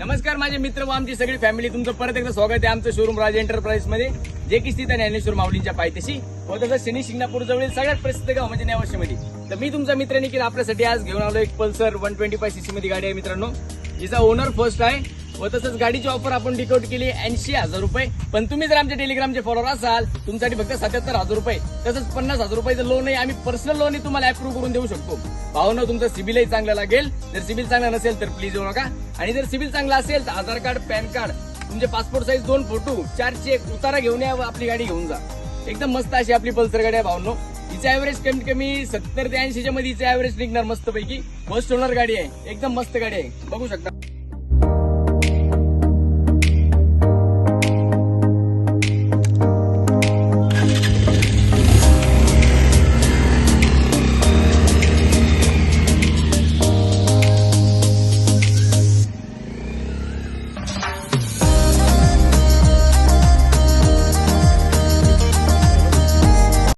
नमस्कार माझे मित्र व आमची सगळी फॅमिली, तुमचं परत एकदा स्वागत आहे आमचं शोरूम राज एंटरप्राइज मध्ये, जे की स्थित आहे ज्ञानेश्वर माऊलींच्या पायथ्याशी व तसंच शनी शिंगणापूर जवळील सगळ्यात प्रसिद्ध गाव म्हणजे नेवाशीमध्ये. तर मी तुमचा मित्र निखिल आपल्यासाठी आज घेऊन आलो एक पल्सर 125 सीसी मध्ये गाडी आहे मित्रांनो, जिचा ओनर फर्स्ट आहे व तसंच गाडीची ऑफर आपण डिकाउंट केली 80,000 रुपये. पण तुम्ही जर आमच्या टेलिग्रामचे फॉलोअर असाल तुमच्यासाठी फक्त 77,000 रुपये तसंच 50,000 रुपयाचं लोन आहे. आम्ही पर्सनल लोन तुम्हाला अप्रूव्ह करून देऊ शकतो. भावना तुमचं सिबिलही चांगलं लागेल. जर सिबिल चांगला नसेल तर प्लीज येऊ नका, आणि जर सिबिल चांगला असेल तर आधार कार्ड, पॅन कार्ड, तुमचे पासपोर्ट साईज 2 फोटो, 4 चेक, उतारा घेऊन या व आपली गाडी घेऊन जा. एकदम मस्त अशी आपली पल्सर गाडी आहे भावनो. हिचा ऍव्हरेज कमीत कमी 70 ते 80 च्या मध्ये हिचा ऍव्हरेज निघणार मस्तपैकी. फर्स्ट ओनर गाडी आहे, एकदम मस्त गाडी आहे, बघू शकता.